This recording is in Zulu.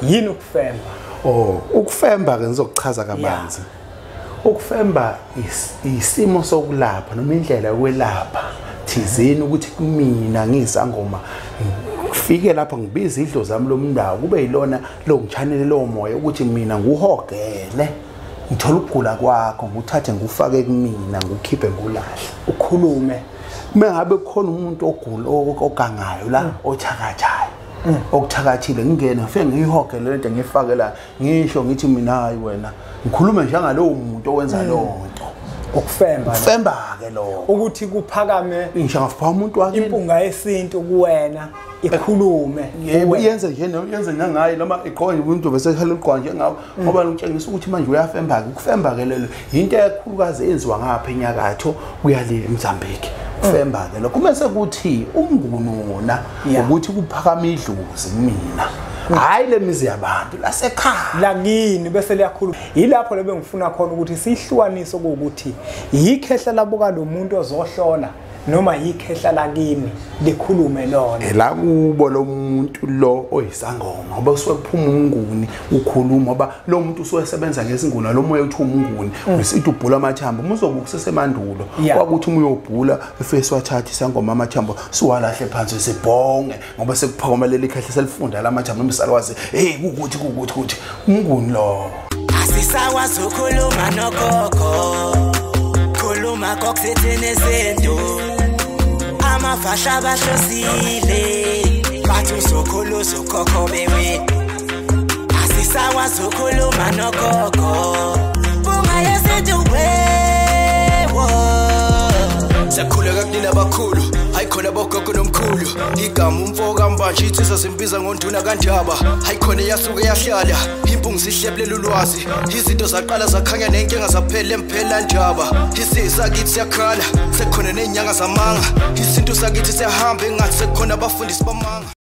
yini ukufemba? Ukufemba ke ngizokuchaza kabanzi. Ukufemba isimo sokulapha noma indlela yokwelapha thizeni ukuthi kumina ngizangoma ngifike lapha ngibiza idlo zami lomndawo kube yilona lo ngichanele lo moya ukuthi mina nguhogele ngithola ukugula kwakho nguthathe ngufake kumina ngukhiphe ngulahle ukhulume mengabe kukhona umuntu ogula ogangayo la othakathayo okuthakathile ngingena ngifike ngihogele lento ngifake la ngisho ngithi mina hayi wena ngikhulume njengalowo muntu owenza lonto ukufemba ke lo ukuthi kuphakame ngishangafupha umuntu wakhe impunga yesintu kuwena ikhulume yebo yenze nangayi noma iqonje umuntu bese ekhalo liqonje ngawo ngoba ngitshengisa ukuthi manje uyafemba ke ukufemba ke lelo into ekhulukazi enziwa ngapha enyakatho uyale eMozambique ukufemba ke lo kumase kuthi umngununa ukuthi kuphakama idlozi mina hayi lemizi yabantu lasekhaya lakini bese liyakhuluma yilapho lebe ngifuna khona ukuthi sihlukanise ukuthi yikhehla labuka lo muntu ozohlola noma yikhehla lakini likhulume lona la kubo lo muntu lo oyisangoma ngoba kusuke kuphuma umnguni ukhuluma ngoba lo muntu usosebenza ngesinguna lo moya uthi umnguni usithi ubhula amathambo umuzobe kusesemandulo kwakuthi uma uyobhula efese wathatha isangoma amathambo siwalahle phansi sibhonge ngoba sekuphakomelela ikhehla selifunda lamathambo nomsalwazi ukuthi umnguni lo asisakwazi ukukhuluma nogogo khuluma kokuthethene sento amafasha bahlosile bathi uzokhuluza ukhokho bewe asisakwazi ukukhuluma nogogo Phunga yesintu wewo sakhuleka kunina abakhulu hayi khona bogogo nomkhulu igama umfoka mbanje ithi sasimbiza ngonduna kanjaba hayi khona yasuke yahlala impungu sihlebelela ulwazi izinto zaqala zakhanya nenkinga zaphela emphela njaba isisa kithi siyakhala sekukhona nenyanga zamanga izinto sakithi siyahamba engathi sekukhona abafundisi bamanga